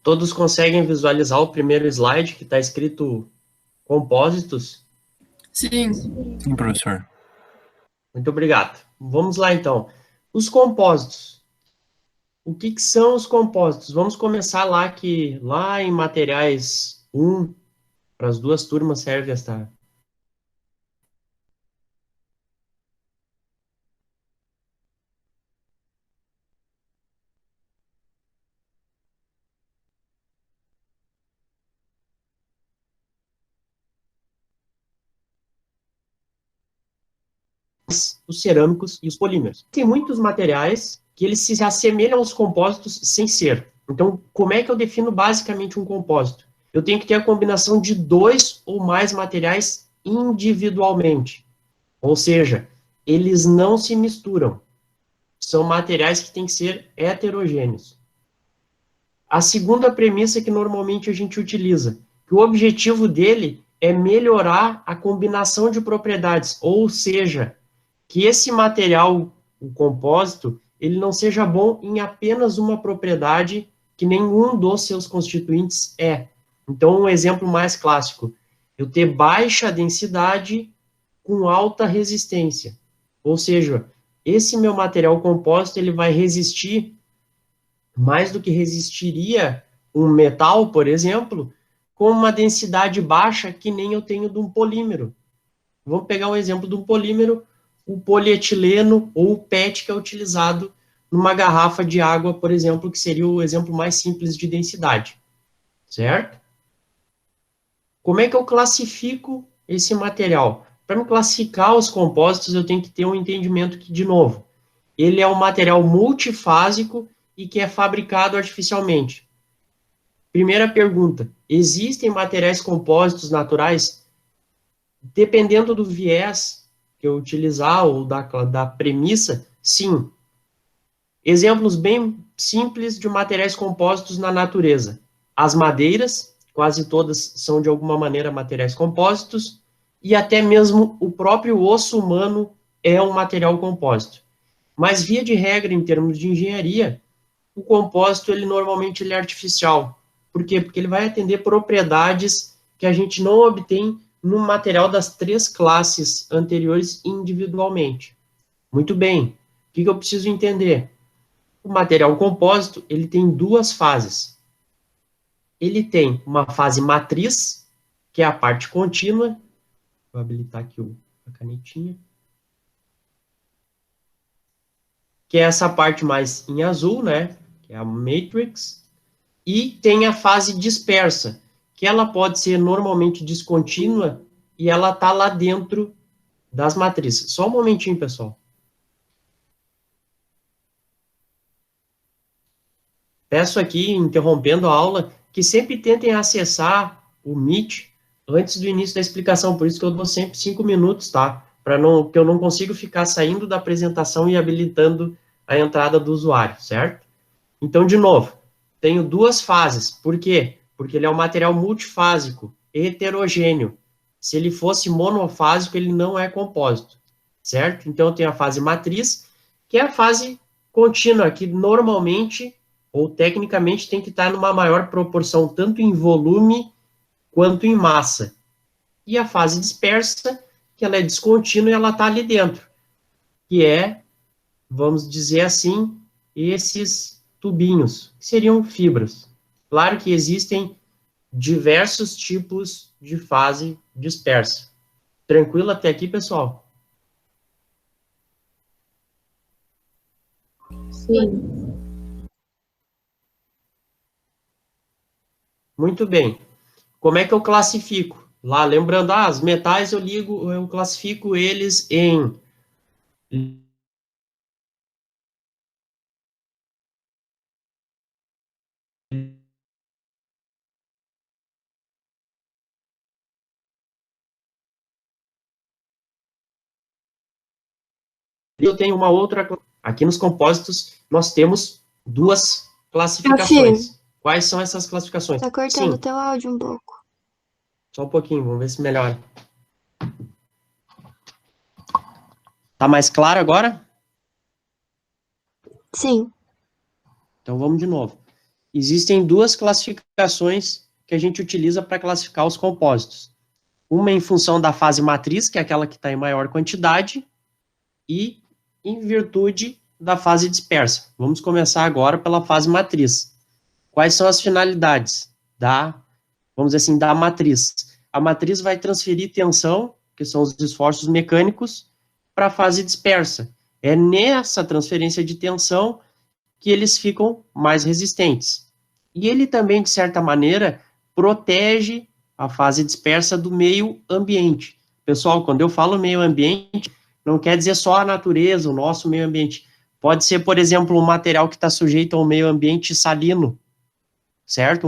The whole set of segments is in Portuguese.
Todos conseguem visualizar o primeiro slide que está escrito compósitos? Sim. Sim, professor. Muito obrigado. Vamos lá, então. Os compósitos. O que são os compósitos? Vamos começar lá em materiais 1, para as duas turmas serve esta. Os cerâmicos e os polímeros. Tem muitos materiais que eles se assemelham aos compósitos sem ser. Então, como é que eu defino basicamente um compósito? Eu tenho que ter a combinação de 2 ou mais materiais individualmente. Ou seja, eles não se misturam. São materiais que têm que ser heterogêneos. A segunda premissa que normalmente a gente utiliza, que o objetivo dele é melhorar a combinação de propriedades, ou seja, que esse material, o compósito, ele não seja bom em apenas uma propriedade que nenhum dos seus constituintes é. Então, um exemplo mais clássico, eu ter baixa densidade com alta resistência. Ou seja, esse meu material compósito, ele vai resistir mais do que resistiria um metal, por exemplo, com uma densidade baixa que nem eu tenho de um polímero. Vamos pegar um exemplo de um polímero, o polietileno ou o PET, que é utilizado numa garrafa de água, por exemplo, que seria o exemplo mais simples de densidade, certo? Como é que eu classifico esse material? Para me classificar os compósitos, eu tenho que ter um entendimento que, de novo, ele é um material multifásico e que é fabricado artificialmente. Primeira pergunta, existem materiais compósitos naturais? Dependendo do viés que eu utilizar ou da premissa, sim. Exemplos bem simples de materiais compósitos na natureza. As madeiras, quase todas são de alguma maneira materiais compósitos, e até mesmo o próprio osso humano é um material compósito. Mas, via de regra, em termos de engenharia, o compósito, ele é artificial. Por quê? Porque ele vai atender propriedades que a gente não obtém no material das 3 classes anteriores individualmente. Muito bem. O que eu preciso entender? O material compósito, ele tem 2 fases. Ele tem uma fase matriz, que é a parte contínua. Vou habilitar aqui a canetinha. Que é essa parte mais em azul, né? Que é a matrix. E tem a fase dispersa, que ela pode ser normalmente descontínua e ela está lá dentro das matrizes. Só um momentinho, pessoal. Peço aqui, interrompendo a aula, que sempre tentem acessar o Meet antes do início da explicação, por isso que eu dou sempre 5 minutos, tá? Porque eu não consigo ficar saindo da apresentação e habilitando a entrada do usuário, certo? Então, de novo, tenho 2 fases. Por quê? Porque ele é um material multifásico, heterogêneo. Se ele fosse monofásico, ele não é compósito, certo? Então, eu tenho a fase matriz, que é a fase contínua, que normalmente, ou tecnicamente, tem que estar numa maior proporção, tanto em volume quanto em massa. E a fase dispersa, que ela é descontínua e ela está ali dentro, que é, vamos dizer assim, esses tubinhos, que seriam fibras. Claro que existem diversos tipos de fase dispersa. Tranquilo até aqui, pessoal? Sim. Muito bem. Como é que eu classifico? Lá, lembrando, os metais eu classifico eles em eu tenho uma outra. Aqui nos compósitos, nós temos 2 classificações. Quais são essas classificações? Tá cortando o teu áudio um pouco. Só um pouquinho, vamos ver se melhora. Tá mais claro agora? Sim. Então vamos de novo. Existem duas classificações que a gente utiliza para classificar os compósitos. Uma em função da fase matriz, que é aquela que está em maior quantidade, e em virtude da fase dispersa. Vamos começar agora pela fase matriz. Quais são as finalidades vamos dizer assim, da matriz? A matriz vai transferir tensão, que são os esforços mecânicos, para a fase dispersa. É nessa transferência de tensão que eles ficam mais resistentes. E ele também, de certa maneira, protege a fase dispersa do meio ambiente. Pessoal, quando eu falo meio ambiente, não quer dizer só a natureza, o nosso meio ambiente. Pode ser, por exemplo, um material que está sujeito ao meio ambiente salino, certo?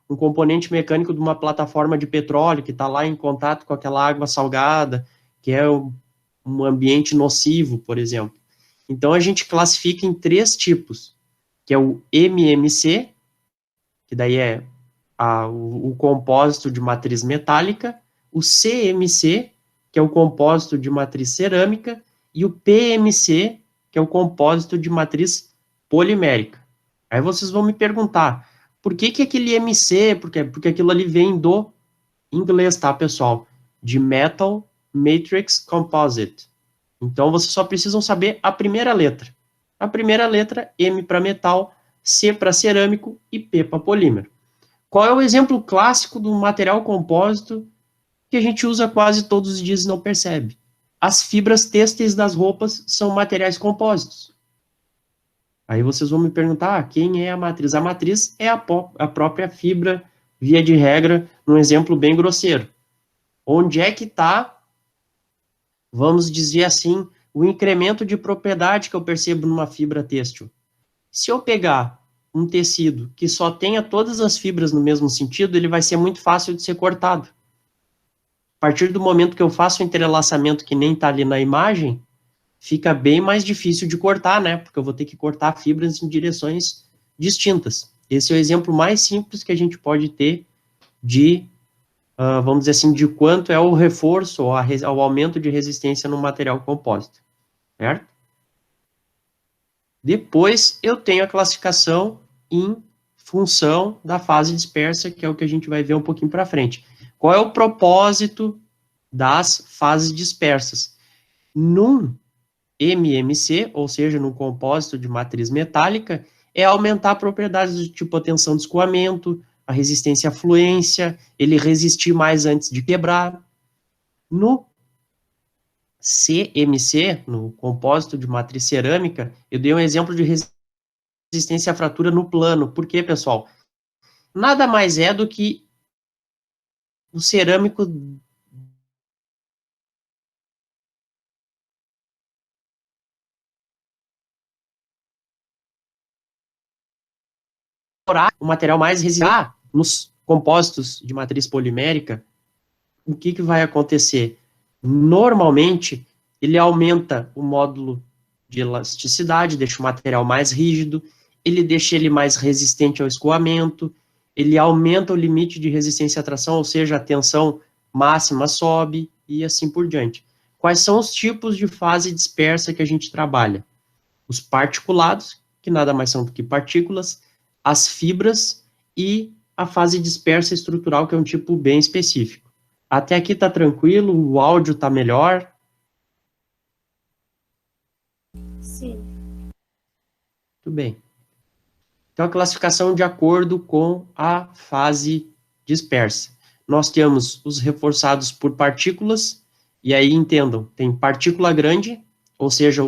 Um componente mecânico de uma plataforma de petróleo que está lá em contato com aquela água salgada, que é um ambiente nocivo, por exemplo. Então, a gente classifica em três tipos, que é o MMC, que daí é o compósito de matriz metálica, o CMC, que é o compósito de matriz cerâmica, e o PMC, que é o compósito de matriz polimérica. Aí vocês vão me perguntar, por que que aquele MC, porque aquilo ali vem do inglês, tá, pessoal? De Metal Matrix Composite. Então, vocês só precisam saber a primeira letra. A primeira letra, M para metal, C para cerâmico e P para polímero. Qual é o exemplo clássico do material compósito que a gente usa quase todos os dias e não percebe? As fibras têxteis das roupas são materiais compósitos. Aí vocês vão me perguntar, quem é a matriz? A matriz é a própria fibra, via de regra, num exemplo bem grosseiro. Onde é que está, vamos dizer assim, o incremento de propriedade que eu percebo numa fibra têxtil? Se eu pegar um tecido que só tenha todas as fibras no mesmo sentido, ele vai ser muito fácil de ser cortado. A partir do momento que eu faço o entrelaçamento que nem está ali na imagem, fica bem mais difícil de cortar, né? Porque eu vou ter que cortar fibras em direções distintas. Esse é o exemplo mais simples que a gente pode ter de, vamos dizer assim, de quanto é o reforço ou o aumento de resistência no material compósito, certo? Depois eu tenho a classificação em função da fase dispersa, que é o que a gente vai ver um pouquinho para frente. Qual é o propósito das fases dispersas? Num MMC, ou seja, no compósito de matriz metálica, é aumentar propriedades do tipo a tensão de escoamento, a resistência à fluência, ele resistir mais antes de quebrar. No CMC, no compósito de matriz cerâmica, eu dei um exemplo de resistência à fratura no plano. Por quê, pessoal? Nada mais é do que o cerâmico o material mais resistente. Nos compósitos de matriz polimérica, o que, que vai acontecer? Normalmente, ele aumenta o módulo de elasticidade, deixa o material mais rígido, ele deixa ele mais resistente ao escoamento, ele aumenta o limite de resistência à tração, ou seja, a tensão máxima sobe e assim por diante. Quais são os tipos de fase dispersa que a gente trabalha? Os particulados, que nada mais são do que partículas, as fibras e a fase dispersa estrutural, que é um tipo bem específico. Até aqui tá tranquilo, o áudio tá melhor? Sim. Tudo bem. Então, a classificação de acordo com a fase dispersa. Nós temos os reforçados por partículas, e aí entendam, tem partícula grande, ou seja,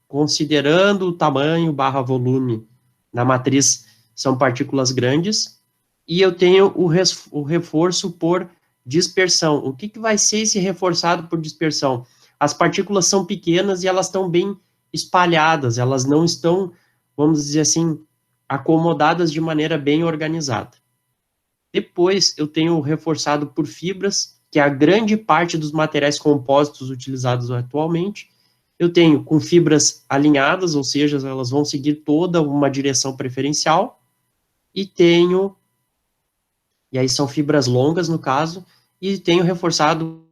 considerando o tamanho barra volume na matriz, são partículas grandes, e eu tenho o reforço por dispersão. O que, que vai ser esse reforçado por dispersão? As partículas são pequenas e elas estão bem espalhadas, elas não estão, vamos dizer assim, acomodadas de maneira bem organizada. Depois, eu tenho o reforçado por fibras, que é a grande parte dos materiais compósitos utilizados atualmente. Eu tenho com fibras alinhadas, ou seja, elas vão seguir toda uma direção preferencial. E tenho, e aí são fibras longas no caso, e tenho reforçado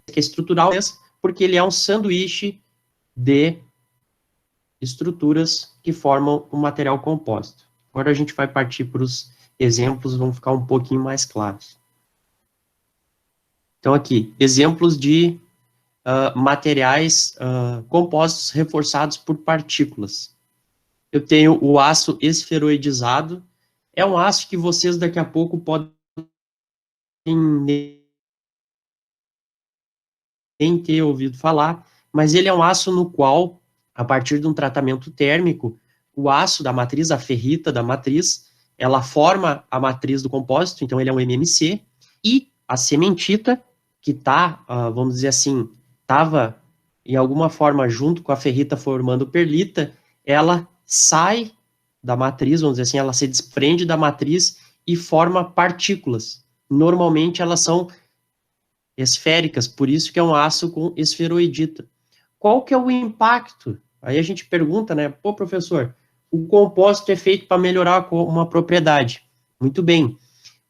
que é estrutural, porque ele é um sanduíche de estruturas que formam o material composto. Agora a gente vai partir para os exemplos, vão ficar um pouquinho mais claros. Então aqui, exemplos de materiais compostos reforçados por partículas. Eu tenho o aço esferoidizado, é um aço que vocês daqui a pouco podem nem ter ouvido falar, mas ele é um aço no qual, a partir de um tratamento térmico, o aço da matriz, a ferrita da matriz, ela forma a matriz do compósito, então ele é um MMC, e a cementita, que está, vamos dizer assim, estava em alguma forma junto com a ferrita formando perlita, ela sai da matriz, vamos dizer assim, ela se desprende da matriz e forma partículas. Normalmente elas são esféricas, por isso que é um aço com esferoidita. Qual que é o impacto? Aí a gente pergunta, né, pô, professor, o compósito é feito para melhorar uma propriedade. Muito bem.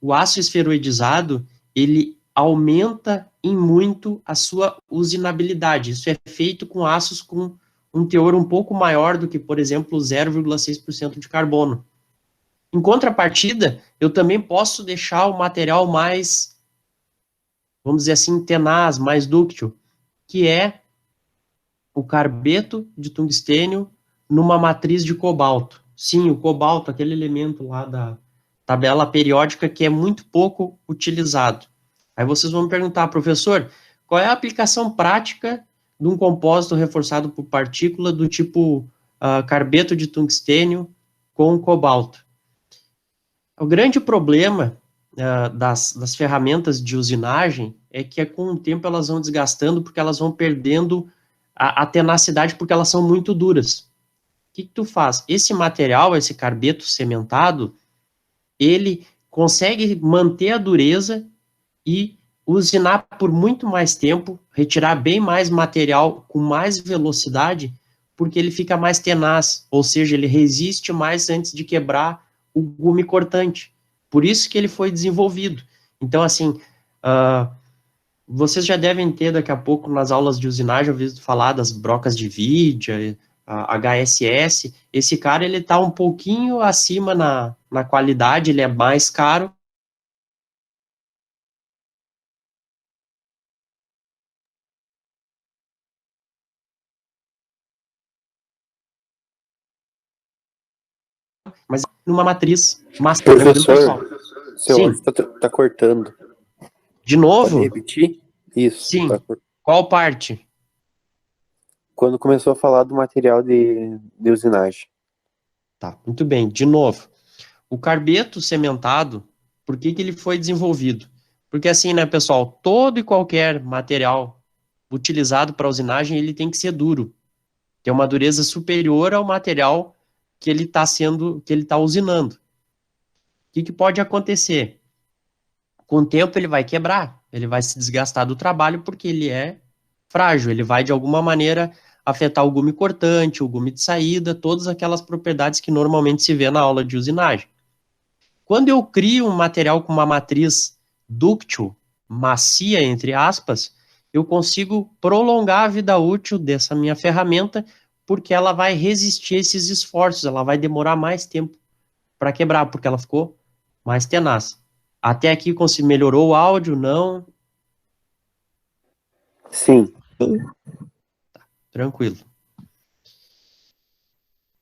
O aço esferoidizado, ele aumenta em muito a sua usinabilidade. Isso é feito com aços com um teor um pouco maior do que, por exemplo, 0,6% de carbono. Em contrapartida, eu também posso deixar o material mais, vamos dizer assim, tenaz, mais dúctil, que é o carbeto de tungstênio numa matriz de cobalto. Sim, o cobalto, aquele elemento lá da tabela periódica que é muito pouco utilizado. Aí vocês vão me perguntar, professor, qual é a aplicação prática de um compósito reforçado por partícula do tipo carbeto de tungstênio com cobalto? O grande problema das ferramentas de usinagem é que com o tempo elas vão desgastando porque elas vão perdendo a tenacidade porque elas são muito duras. O que tu faz? Esse material, esse carbeto cementado, ele consegue manter a dureza e usinar por muito mais tempo, retirar bem mais material com mais velocidade, porque ele fica mais tenaz, ou seja, ele resiste mais antes de quebrar o gume cortante. Por isso que ele foi desenvolvido. Então, assim, vocês já devem ter daqui a pouco nas aulas de usinagem ouvido falar das brocas de Vidia, HSS. Esse cara, ele está um pouquinho acima na qualidade, ele é mais caro. Mas numa matriz massa. Professor, seu Sim. áudio tá cortando. De novo? Pode repetir? Isso. Sim. Tá Qual parte? Quando começou a falar do material de usinagem. Tá, muito bem. De novo. O carbeto cementado, por que ele foi desenvolvido? Porque assim, né, pessoal, todo e qualquer material utilizado para usinagem, ele tem que ser duro. Tem uma dureza superior ao material que ele está usinando. O que pode acontecer? Com o tempo ele vai quebrar, ele vai se desgastar do trabalho porque ele é frágil, ele vai de alguma maneira afetar o gume cortante, o gume de saída, todas aquelas propriedades que normalmente se vê na aula de usinagem. Quando eu crio um material com uma matriz dúctil, macia, entre aspas, eu consigo prolongar a vida útil dessa minha ferramenta porque ela vai resistir a esses esforços, ela vai demorar mais tempo para quebrar, porque ela ficou mais tenaz. Até aqui melhorou o áudio? Não? Sim. Tá, tranquilo.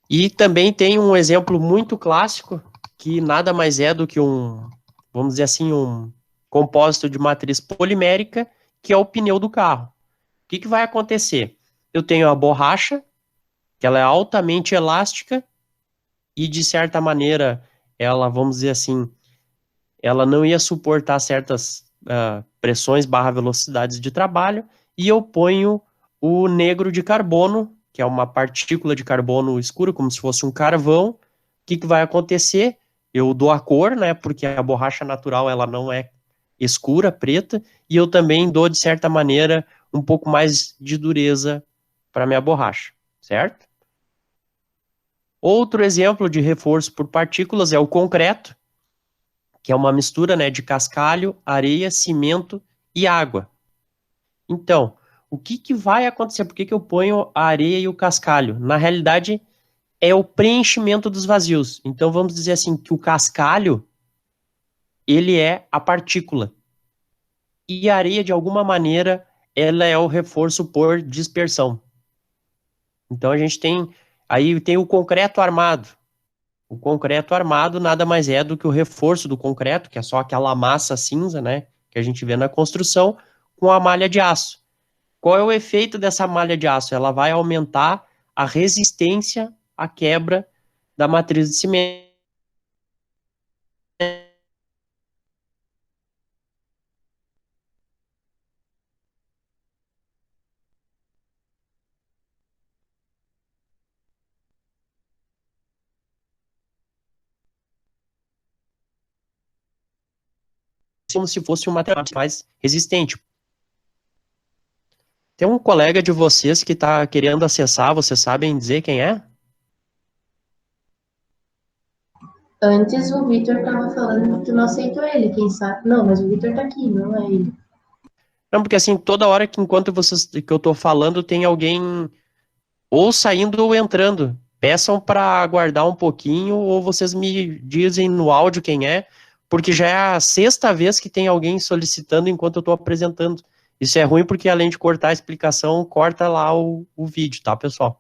E também tem um exemplo muito clássico, que nada mais é do que vamos dizer assim, um compósito de matriz polimérica, que é o pneu do carro. O que vai acontecer? Eu tenho a borracha, que ela é altamente elástica, e de certa maneira, ela, vamos dizer assim, ela não ia suportar certas pressões / velocidades de trabalho, e eu ponho o negro de carbono, que é uma partícula de carbono escura, como se fosse um carvão. O que vai acontecer? Eu dou a cor, né, porque a borracha natural ela não é escura, preta, e eu também dou, de certa maneira, um pouco mais de dureza para minha borracha, certo? Outro exemplo de reforço por partículas é o concreto, que é uma mistura, né, de cascalho, areia, cimento e água. Então, o que vai acontecer? Por que eu ponho a areia e o cascalho? Na realidade, é o preenchimento dos vazios. Então, vamos dizer assim, que o cascalho, ele é a partícula. E a areia, de alguma maneira, ela é o reforço por dispersão. Então, a gente tem o concreto armado. O concreto armado nada mais é do que o reforço do concreto, que é só aquela massa cinza, né, que a gente vê na construção, com a malha de aço. Qual é o efeito dessa malha de aço? Ela vai aumentar a resistência à quebra da matriz de cimento. Como se fosse um material mais resistente. Tem um colega de vocês que está querendo acessar, vocês sabem dizer quem é? Antes o Vitor estava falando que tu não aceitou ele, quem sabe? Não, mas o Vitor tá aqui, não é ele. Não, porque assim, toda hora que enquanto que eu tô falando, tem alguém ou saindo ou entrando. Peçam para aguardar um pouquinho, ou vocês me dizem no áudio quem é, porque já é a sexta vez que tem alguém solicitando enquanto eu estou apresentando. Isso é ruim porque, além de cortar a explicação, corta lá o vídeo, tá, pessoal?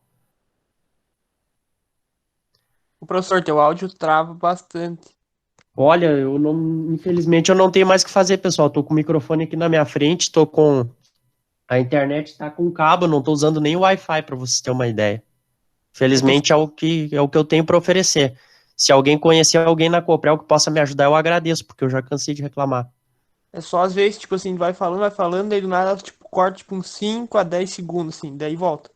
O professor, teu áudio trava bastante. Olha, infelizmente eu não tenho mais o que fazer, pessoal. Estou com o microfone aqui na minha frente, estou com a internet, está com cabo, não estou usando nem o Wi-Fi para vocês terem uma ideia. Felizmente é o que eu tenho para oferecer. Se alguém conhecer alguém na Coprel que possa me ajudar, eu agradeço, porque eu já cansei de reclamar. É só às vezes, tipo assim, vai falando, daí do nada, tipo, corta, tipo, uns 5 a 10 segundos, assim, daí volta.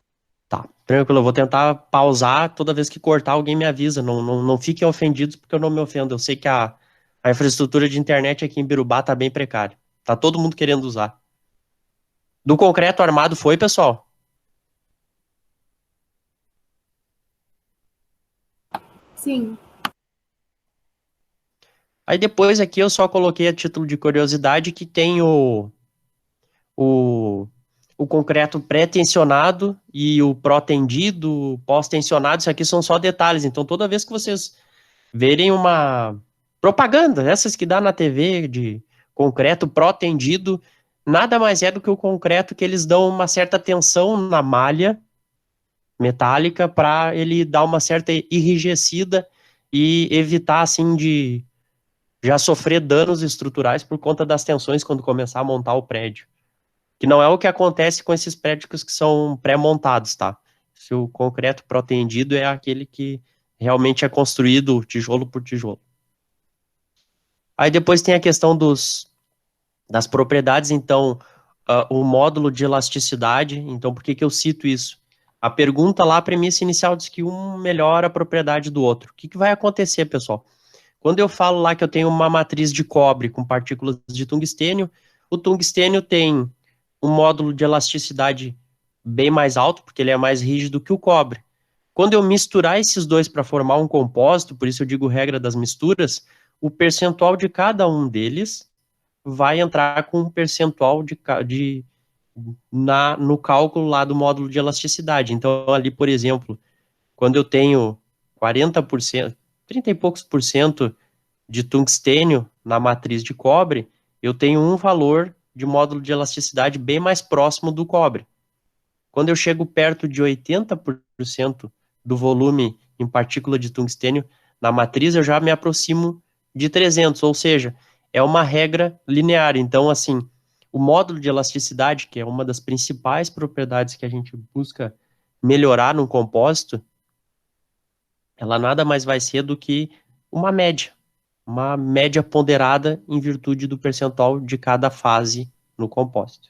Tá, tranquilo, eu vou tentar pausar toda vez que cortar, alguém me avisa. Não fiquem ofendidos, porque eu não me ofendo. Eu sei que a infraestrutura de internet aqui em Birubá tá bem precária. Tá todo mundo querendo usar. Do concreto armado foi, pessoal? Sim. Aí depois aqui eu só coloquei a título de curiosidade que tem o, o concreto pré-tensionado e o pró-tendido, pós-tensionado. Isso aqui são só detalhes. Então toda vez que vocês verem uma propaganda, essas que dá na TV de concreto pró-tendido, nada mais é do que o concreto que eles dão uma certa tensão na malha metálica para ele dar uma certa enrijecida e evitar assim de já sofrer danos estruturais por conta das tensões quando começar a montar o prédio. Que não é o que acontece com esses prédios que são pré-montados, tá? Se o concreto pró-tendido é aquele que realmente é construído tijolo por tijolo. Aí depois tem a questão das propriedades, então, o módulo de elasticidade. Então, por que eu cito isso? A pergunta lá, a premissa inicial, diz que um melhora a propriedade do outro. O que vai acontecer, pessoal? Quando eu falo lá que eu tenho uma matriz de cobre com partículas de tungstênio, o tungstênio tem um módulo de elasticidade bem mais alto, porque ele é mais rígido que o cobre. Quando eu misturar esses dois para formar um compósito, por isso eu digo regra das misturas, o percentual de cada um deles vai entrar com um percentual no cálculo lá do módulo de elasticidade. Então, ali, por exemplo, quando eu tenho 40%, 30 e poucos por cento de tungstênio na matriz de cobre, eu tenho um valor de módulo de elasticidade bem mais próximo do cobre. Quando eu chego perto de 80% do volume em partícula de tungstênio na matriz, eu já me aproximo de 300, ou seja, é uma regra linear. Então, assim, o módulo de elasticidade, que é uma das principais propriedades que a gente busca melhorar num compósito, ela nada mais vai ser do que uma média ponderada em virtude do percentual de cada fase no compósito.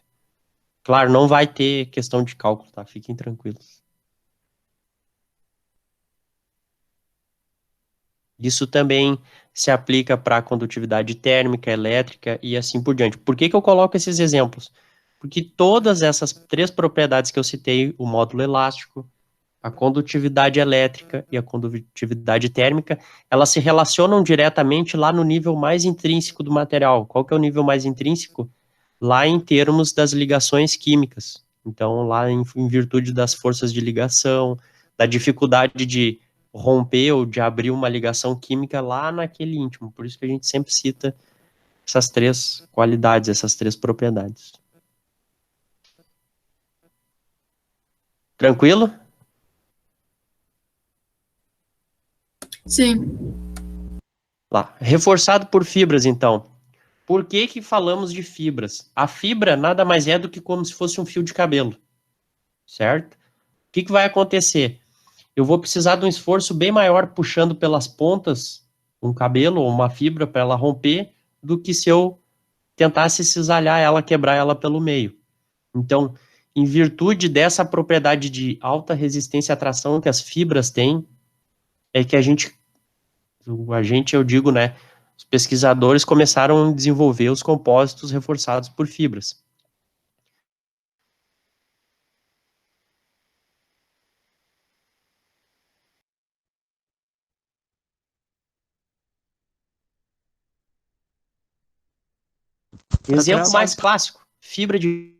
Claro, não vai ter questão de cálculo, tá? Fiquem tranquilos. Isso também se aplica para condutividade térmica, elétrica e assim por diante. Por que eu coloco esses exemplos? Porque todas essas três propriedades que eu citei, o módulo elástico, a condutividade elétrica e a condutividade térmica, elas se relacionam diretamente lá no nível mais intrínseco do material. Qual que é o nível mais intrínseco? lá em termos das ligações químicas. Então, lá em virtude das forças de ligação, da dificuldade de romper ou de abrir uma ligação química lá naquele íntimo. Por isso que a gente sempre cita essas três qualidades, essas três propriedades. Tranquilo? Sim. Lá. Reforçado por fibras, então. Por que que falamos de fibras? A fibra nada mais é do que como se fosse um fio de cabelo, certo? O que que vai acontecer? Eu vou precisar de um esforço bem maior puxando pelas pontas um cabelo ou uma fibra para ela romper do que se eu tentasse cisalhar ela, quebrar ela pelo meio. Então, em virtude dessa propriedade de alta resistência à tração que as fibras têm, é que a gente, eu digo, né, os pesquisadores começaram a desenvolver os compósitos reforçados por fibras. Exemplo mais clássico, fibra de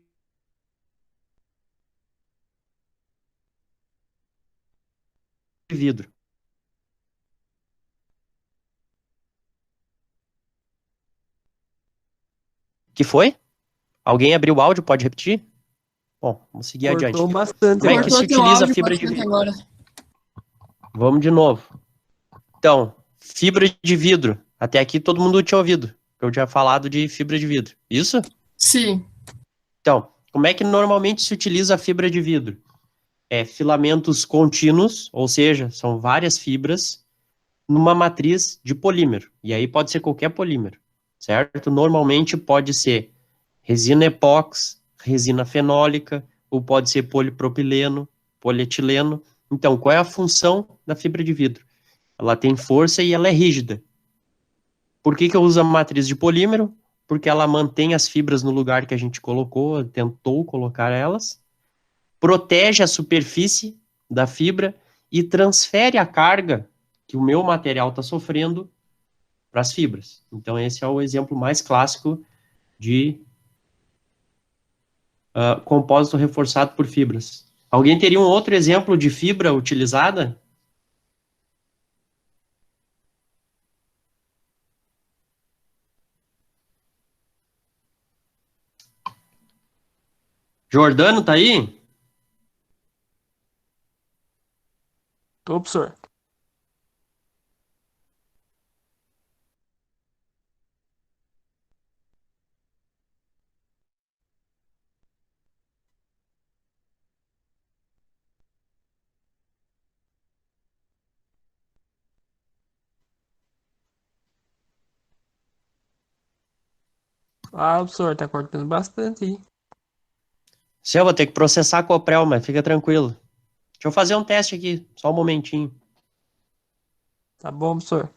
vidro. Que foi? Alguém abriu o áudio, pode repetir? Bom, vamos seguir adiante. Cortou bastante. Como é que se Cortou teu utiliza áudio fibra de bastante vidro? agora. Vamos de novo. Então, fibra de vidro. Até aqui todo mundo tinha ouvido. Eu tinha falado de fibra de vidro. Isso? Sim. Então, como é que normalmente se utiliza a fibra de vidro? É filamentos contínuos, ou seja, são várias fibras numa matriz de polímero. E aí pode ser qualquer polímero, certo? Normalmente pode ser resina epóxi, resina fenólica, ou pode ser polipropileno, polietileno. Então, qual é a função da fibra de vidro? Ela tem força e ela é rígida. Por que que eu uso a matriz de polímero? Porque ela mantém as fibras no lugar que a gente colocou, tentou colocar elas, protege a superfície da fibra e transfere a carga que o meu material está sofrendo para as fibras. Então, esse é o exemplo mais clássico de compósito reforçado por fibras. Alguém teria um outro exemplo de fibra utilizada? Jordano, tá aí? Tô, professor. Ah, professor, tá cortando bastante aí. Se eu vou ter que processar a Coprel, mas fica tranquilo. Deixa eu fazer um teste aqui, só um momentinho. Tá bom, professor.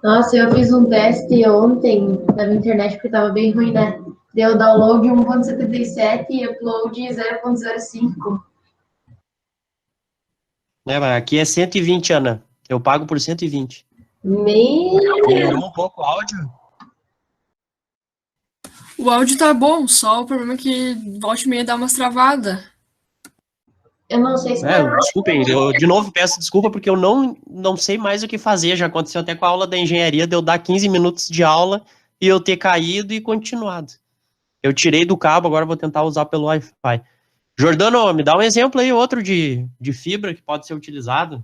Nossa, eu fiz um teste ontem na minha internet porque tava bem ruim, né? Deu download 1.77 e upload 0.05. Mas aqui é 120, Ana. Eu pago por 120. Melhorou um pouco o áudio? O áudio tá bom, só o problema é que volta e meia dá umas travadas. Eu não sei se Desculpem, eu de novo peço desculpa porque eu não sei mais o que fazer. Já aconteceu até com a aula da engenharia, de eu dar 15 minutos de aula e eu ter caído e continuado. Eu tirei do cabo, agora vou tentar usar pelo Wi-Fi. Jordano, me dá um exemplo aí, outro de fibra que pode ser utilizado.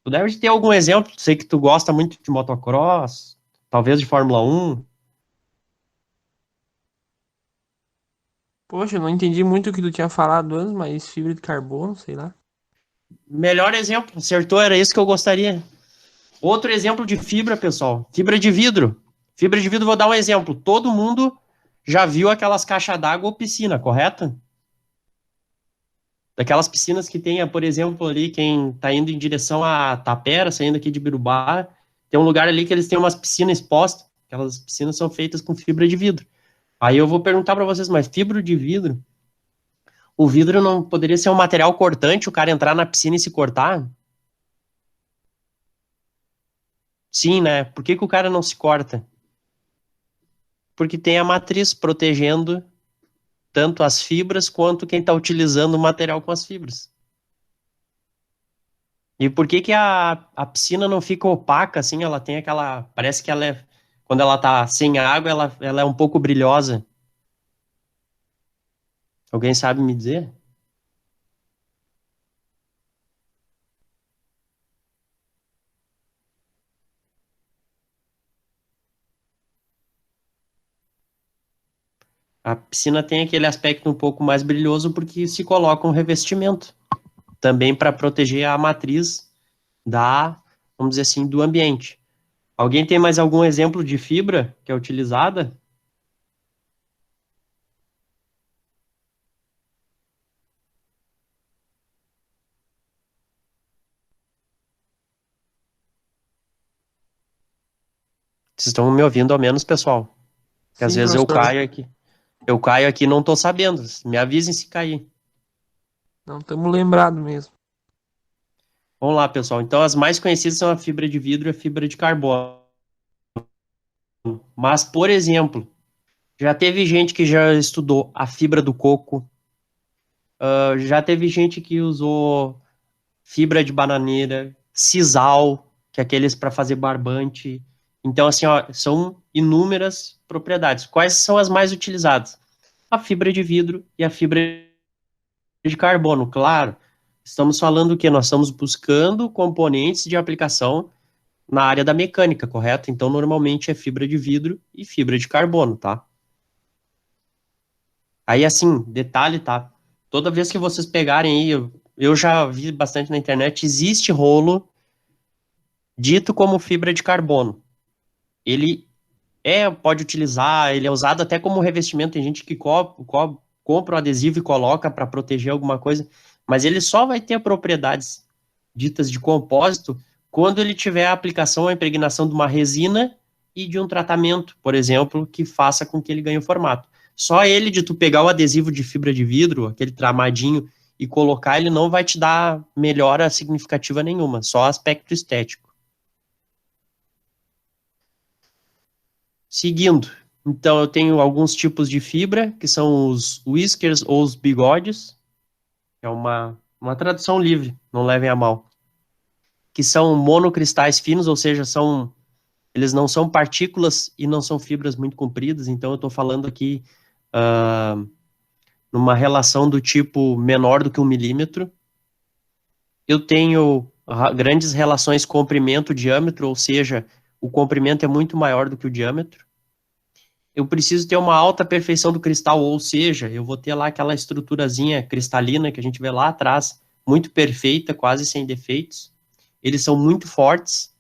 Tu deve ter algum exemplo, sei que tu gosta muito de motocross, talvez de Fórmula 1. Poxa, eu não entendi muito o que tu tinha falado antes, mas fibra de carbono, sei lá. Melhor exemplo, acertou, era isso que eu gostaria. Outro exemplo de fibra, pessoal, fibra de vidro. Fibra de vidro, vou dar um exemplo. Todo mundo já viu aquelas caixas d'água ou piscina, correto? Daquelas piscinas que tem, por exemplo, ali, quem tá indo em direção a Tapera, saindo aqui de Birubá, tem um lugar ali que eles têm umas piscinas expostas. Aquelas piscinas são feitas com fibra de vidro. Aí eu vou perguntar para vocês, mas fibra de vidro, o vidro não poderia ser um material cortante, o cara entrar na piscina e se cortar? Sim, né? Por que que o cara não se corta? Porque tem a matriz protegendo tanto as fibras quanto quem está utilizando o material com as fibras. E por que que a piscina não fica opaca, assim, ela tem aquela, parece que ela é, quando ela tá sem água, ela é um pouco brilhosa. Alguém sabe me dizer? A piscina tem aquele aspecto um pouco mais brilhoso porque se coloca um revestimento, também para proteger a matriz da, vamos dizer assim, do ambiente. Alguém tem mais algum exemplo de fibra que é utilizada? Vocês estão me ouvindo ao menos, pessoal? Que às Sim, vezes eu professor. caio aqui. Eu caio aqui e não tô sabendo. Me avisem se cair. Não estamos lembrados mesmo. Vamos lá, pessoal. Então, as mais conhecidas são a fibra de vidro e a fibra de carbono. Mas, por exemplo, já teve gente que já estudou a fibra do coco, já teve gente que usou fibra de bananeira, sisal, que é aqueles para fazer barbante. Então, assim, ó, são inúmeras propriedades. Quais são as mais utilizadas? A fibra de vidro e a fibra de carbono, claro. Estamos falando que nós estamos buscando componentes de aplicação na área da mecânica, correto? Então, normalmente é fibra de vidro e fibra de carbono, tá? Aí, assim, detalhe, tá? Toda vez que vocês pegarem aí, eu já vi bastante na internet, existe rolo dito como fibra de carbono. Ele pode utilizar, ele é usado até como revestimento, tem gente que compra o adesivo e coloca para proteger alguma coisa, mas ele só vai ter propriedades ditas de compósito quando ele tiver a aplicação, a impregnação de uma resina e de um tratamento, por exemplo, que faça com que ele ganhe o formato. Só ele de tu pegar o adesivo de fibra de vidro, aquele tramadinho, e colocar, ele não vai te dar melhora significativa nenhuma, só aspecto estético. Seguindo, então eu tenho alguns tipos de fibra, que são os whiskers ou os bigodes, é uma tradução livre, não levem a mal, que são monocristais finos, ou seja, eles não são partículas e não são fibras muito compridas, então eu estou falando aqui numa relação do tipo menor do que 1 milímetro. Eu tenho grandes relações comprimento-diâmetro, ou seja, o comprimento é muito maior do que o diâmetro. Eu preciso ter uma alta perfeição do cristal, ou seja, eu vou ter lá aquela estruturazinha cristalina que a gente vê lá atrás, muito perfeita, quase sem defeitos. Eles são muito fortes,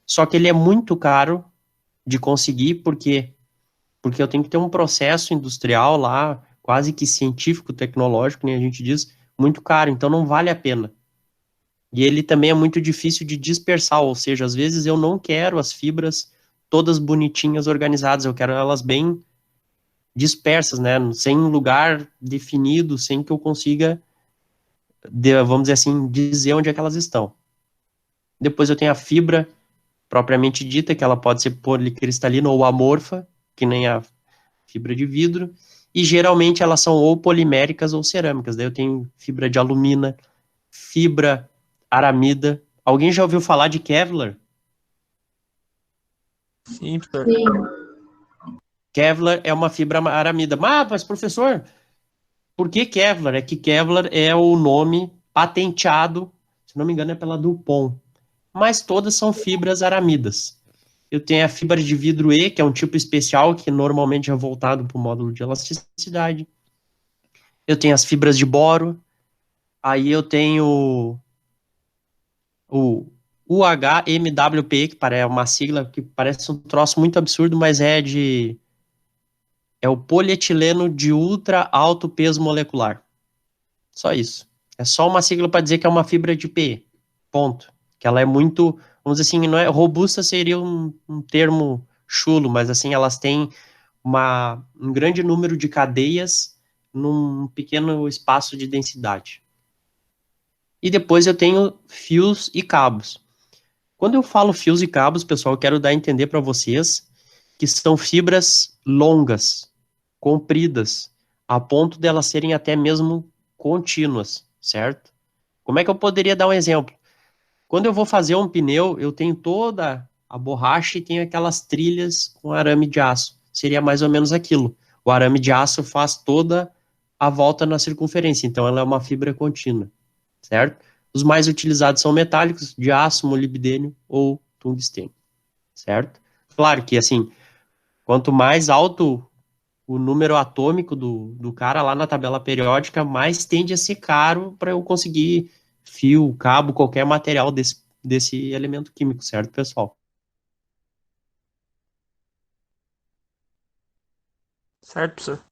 só que ele é muito caro de conseguir, porque eu tenho que ter um processo industrial lá, quase que científico, tecnológico, nem a gente diz, muito caro, então não vale a pena. E ele também é muito difícil de dispersar, ou seja, às vezes eu não quero as fibras todas bonitinhas, organizadas, eu quero elas bem dispersas, né, sem um lugar definido, sem que eu consiga, vamos dizer assim, dizer onde é que elas estão. Depois eu tenho a fibra propriamente dita, que ela pode ser policristalina ou amorfa, que nem a fibra de vidro, e geralmente elas são ou poliméricas ou cerâmicas. Daí eu tenho fibra de alumina, fibra aramida. Alguém já ouviu falar de Kevlar? Sim, professor. Sim. Kevlar é uma fibra aramida. Mas professor, por que Kevlar? É que Kevlar é o nome patenteado, se não me engano é pela Dupont, mas todas são fibras aramidas. Eu tenho a fibra de vidro E, que é um tipo especial, que normalmente é voltado para o módulo de elasticidade. Eu tenho as fibras de boro. Aí eu tenho o UHMWP, que é uma sigla que parece um troço muito absurdo, mas é o polietileno de ultra alto peso molecular. Só isso. É só uma sigla para dizer que é uma fibra de PE. Ponto. Que ela é muito, vamos dizer assim, não é robusta, seria um termo chulo, mas assim, elas têm um grande número de cadeias num pequeno espaço de densidade. E depois eu tenho fios e cabos. Quando eu falo fios e cabos, pessoal, eu quero dar a entender para vocês que são fibras longas, compridas, a ponto delas serem até mesmo contínuas, certo? Como é que eu poderia dar um exemplo? Quando eu vou fazer um pneu, eu tenho toda a borracha e tenho aquelas trilhas com arame de aço. Seria mais ou menos aquilo. O arame de aço faz toda a volta na circunferência, então ela é uma fibra contínua, certo? Os mais utilizados são metálicos, de aço, molibdênio ou tungstênio, certo? Claro que, assim, quanto mais alto o número atômico do cara lá na tabela periódica, mais tende a ser caro para eu conseguir fio, cabo, qualquer material desse elemento químico, certo, pessoal? Certo, professor?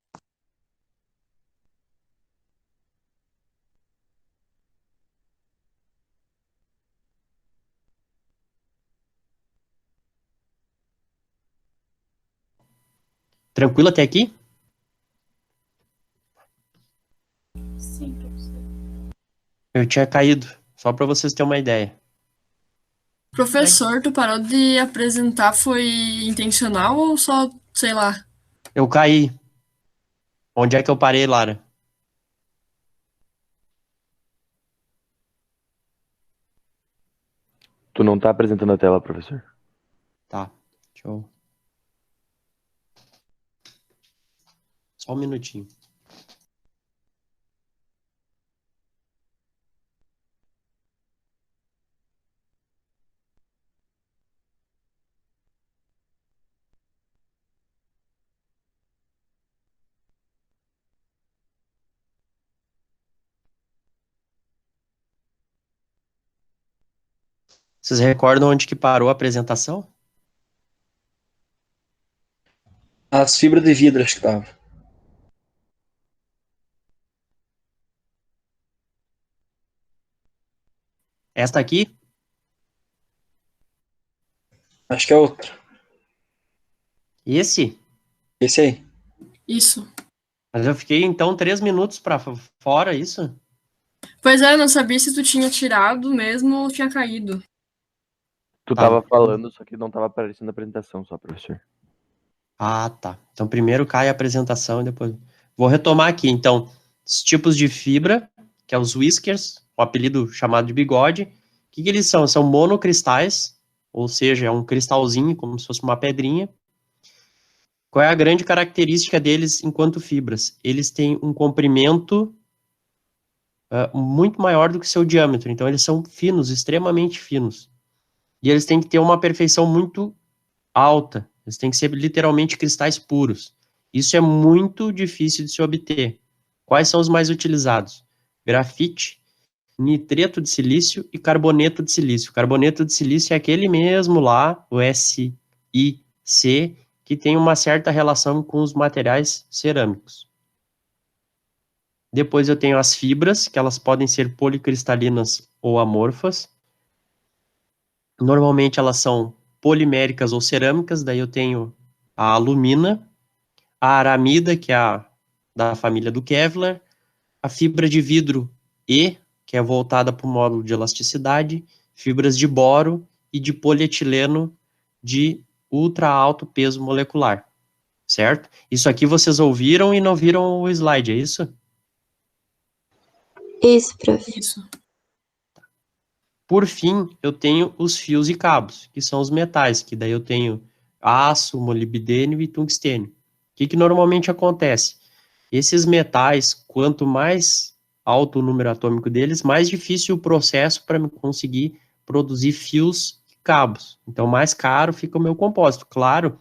Tranquilo até aqui? Sim, professor. Eu tinha caído, só para vocês terem uma ideia. Professor, tu parou de apresentar, foi intencional ou só, sei lá? Eu caí. Onde é que eu parei, Lara? Tu não tá apresentando a tela, professor. Tá, deixa eu... Só um minutinho. Vocês recordam onde que parou a apresentação? As fibras de vidro, acho que tava. Esta aqui? Acho que é outra. Esse? Esse aí. Isso. Mas eu fiquei, então, 3 minutos para fora, isso? Pois é, eu não sabia se tu tinha tirado mesmo ou tinha caído. Tu Tá. tava falando, só que não tava aparecendo a apresentação só, professor. Ah, tá. Então, primeiro cai a apresentação e depois... Vou retomar aqui, então, os tipos de fibra, que é os whiskers, o apelido chamado de bigode. O que eles são? São monocristais, ou seja, é um cristalzinho, como se fosse uma pedrinha. Qual é a grande característica deles enquanto fibras? Eles têm um comprimento muito maior do que seu diâmetro, então eles são finos, extremamente finos. E eles têm que ter uma perfeição muito alta, eles têm que ser literalmente cristais puros. Isso é muito difícil de se obter. Quais são os mais utilizados? Grafite, nitreto de silício e carboneto de silício. Carboneto de silício é aquele mesmo lá, o SiC, que tem uma certa relação com os materiais cerâmicos. Depois eu tenho as fibras, que elas podem ser policristalinas ou amorfas. Normalmente elas são poliméricas ou cerâmicas, daí eu tenho a alumina, a aramida, que é da família do Kevlar, a fibra de vidro E, que é voltada para o módulo de elasticidade, fibras de boro e de polietileno de ultra alto peso molecular, certo? Isso aqui vocês ouviram e não viram o slide, é isso? Isso, prof. Isso. Por fim, eu tenho os fios e cabos, que são os metais, que daí eu tenho aço, molibdênio e tungstênio. O que normalmente acontece? Esses metais, quanto mais alto o número atômico deles, mais difícil o processo para conseguir produzir fios e cabos. Então, mais caro fica o meu compósito. Claro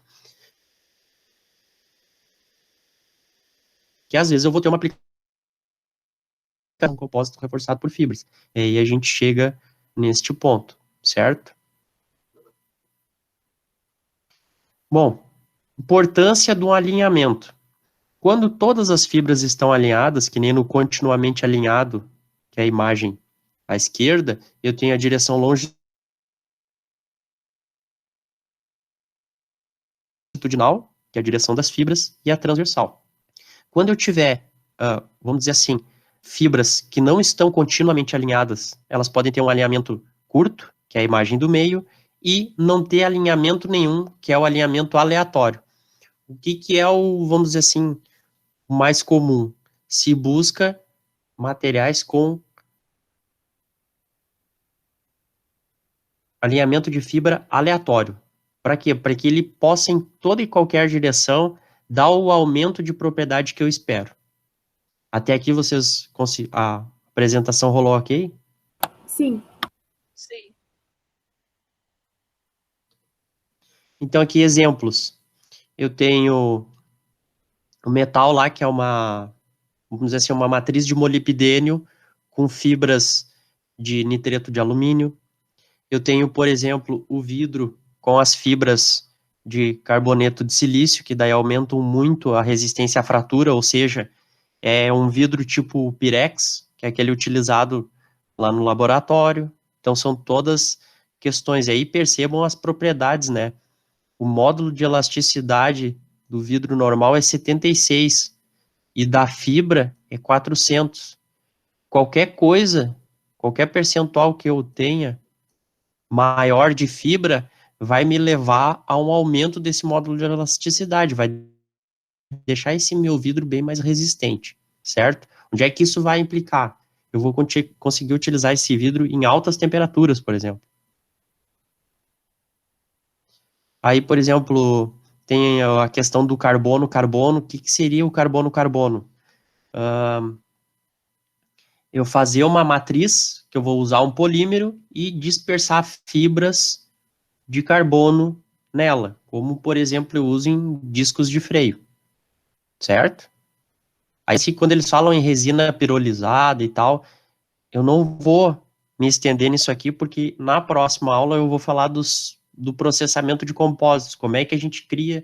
que às vezes eu vou ter uma aplicação um compósito reforçado por fibras. E aí a gente chega neste ponto, certo? Bom, importância do alinhamento. Quando todas as fibras estão alinhadas, que nem no continuamente alinhado, que é a imagem à esquerda, eu tenho a direção longitudinal, que é a direção das fibras, e a transversal. Quando eu tiver, vamos dizer assim, fibras que não estão continuamente alinhadas, elas podem ter um alinhamento curto, que é a imagem do meio, e não ter alinhamento nenhum, que é o alinhamento aleatório. o que é o, vamos dizer assim, o mais comum? Se busca materiais com alinhamento de fibra aleatório. Para quê? Para que ele possa, em toda e qualquer direção, dar o aumento de propriedade que eu espero. Até aqui vocês, a apresentação rolou ok? Sim. Então aqui exemplos. Eu tenho o metal lá, que é uma, vamos dizer assim, uma matriz de molibdênio com fibras de nitreto de alumínio. Eu tenho, por exemplo, o vidro com as fibras de carboneto de silício, que daí aumentam muito a resistência à fratura, ou seja, é um vidro tipo Pirex, que é aquele utilizado lá no laboratório. Então são todas questões. E aí percebam as propriedades, né? O módulo de elasticidade do vidro normal é 76 e da fibra é 400. Qualquer coisa, qualquer percentual que eu tenha maior de fibra vai me levar a um aumento desse módulo de elasticidade, vai deixar esse meu vidro bem mais resistente, certo? Onde é que isso vai implicar? Eu vou conseguir utilizar esse vidro em altas temperaturas, por exemplo. Aí, por exemplo, tem a questão do carbono. O que seria o carbono? Eu fazer uma matriz, que eu vou usar um polímero e dispersar fibras de carbono nela, como, por exemplo, eu uso em discos de freio, certo? Aí, quando eles falam em resina pirolizada e tal, eu não vou me estender nisso aqui, porque na próxima aula eu vou falar do processamento de compósitos, como é que a gente cria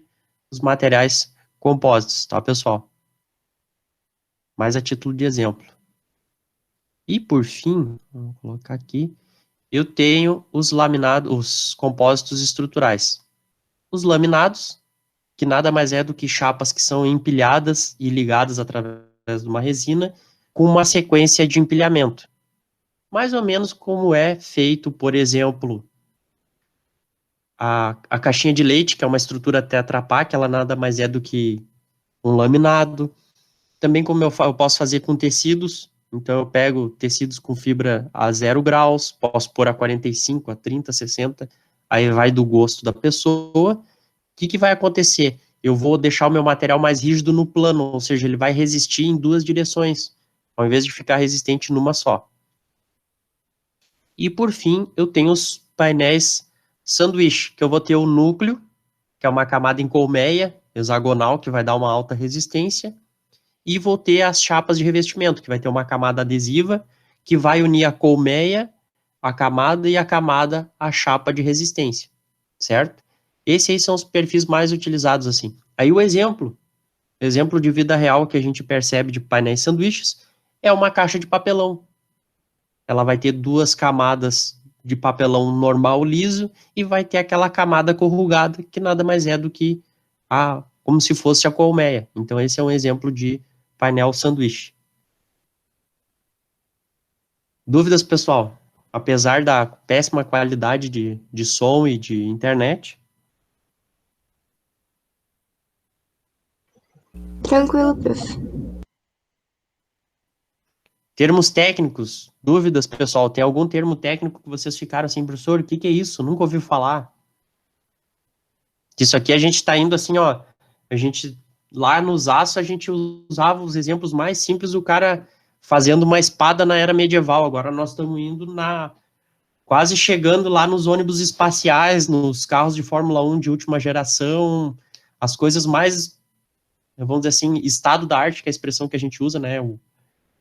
os materiais compósitos, tá, pessoal? Mais a título de exemplo. E, por fim, vou colocar aqui, eu tenho os laminados, os compósitos estruturais. Os laminados, que nada mais é do que chapas que são empilhadas e ligadas através de uma resina, com uma sequência de empilhamento. Mais ou menos como é feito, por exemplo, a caixinha de leite, que é uma estrutura Tetra Pak, ela nada mais é do que um laminado. Também como eu posso fazer com tecidos, então eu pego tecidos com fibra a 0 graus, posso pôr a 45, a 30, 60, aí vai do gosto da pessoa. O que vai acontecer? Eu vou deixar o meu material mais rígido no plano, ou seja, ele vai resistir em duas direções, ao invés de ficar resistente numa só. E por fim, eu tenho os painéis sanduíche, que eu vou ter o núcleo, que é uma camada em colmeia, hexagonal, que vai dar uma alta resistência, e vou ter as chapas de revestimento, que vai ter uma camada adesiva, que vai unir a colmeia, a camada e a camada, a chapa de resistência, certo? Esses aí são os perfis mais utilizados, assim. Aí o exemplo de vida real que a gente percebe de painéis sanduíches, é uma caixa de papelão. Ela vai ter duas camadas de papelão normal liso e vai ter aquela camada corrugada, que nada mais é do que como se fosse a colmeia. Então esse é um exemplo de painel sanduíche. Dúvidas, pessoal? Apesar da péssima qualidade de som e de internet. Tranquilo, prof. Termos técnicos, dúvidas, pessoal? Tem algum termo técnico que vocês ficaram assim, professor, o que é isso? Nunca ouvi falar. Isso aqui a gente está indo assim, ó, a gente, lá nos aços, a gente usava os exemplos mais simples do cara fazendo uma espada na era medieval. Agora nós estamos indo quase chegando lá nos ônibus espaciais, nos carros de Fórmula 1 de última geração, as coisas mais, vamos dizer assim, estado da arte, que é a expressão que a gente usa, né,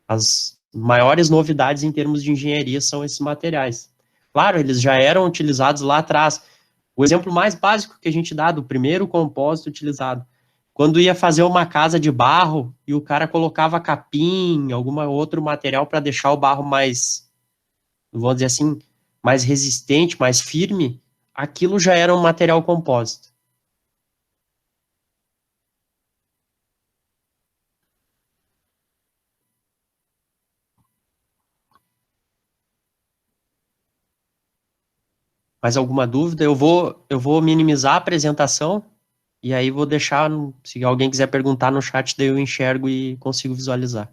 as maiores novidades em termos de engenharia são esses materiais. Claro, eles já eram utilizados lá atrás. O exemplo mais básico que a gente dá do primeiro compósito utilizado, quando ia fazer uma casa de barro e o cara colocava capim, algum outro material para deixar o barro mais, vamos dizer assim, mais resistente, mais firme, aquilo já era um material compósito. Mais alguma dúvida? Eu vou minimizar a apresentação E aí vou deixar, se alguém quiser perguntar no chat, daí eu enxergo e consigo visualizar.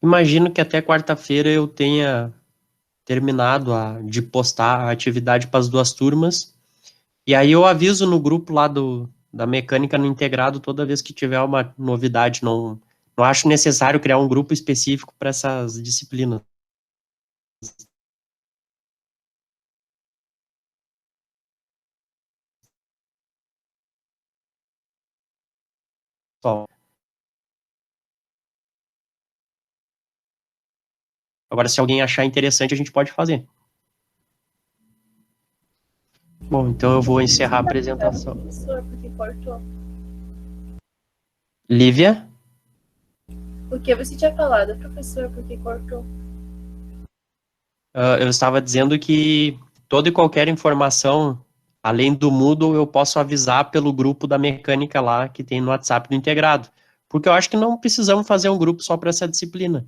Imagino que até quarta-feira eu tenha terminado de postar a atividade para as 2 turmas. E aí eu aviso no grupo lá da mecânica no integrado toda vez que tiver uma novidade. Não acho necessário criar um grupo específico para essas disciplinas. Só. Agora, se alguém achar interessante, a gente pode fazer. Bom, então eu vou encerrar a apresentação. Professor, porque cortou. Lívia? O que você tinha falado, professor, porque cortou? Eu estava dizendo que toda e qualquer informação, além do Moodle, eu posso avisar pelo grupo da mecânica lá, que tem no WhatsApp do integrado. Porque eu acho que não precisamos fazer um grupo só para essa disciplina.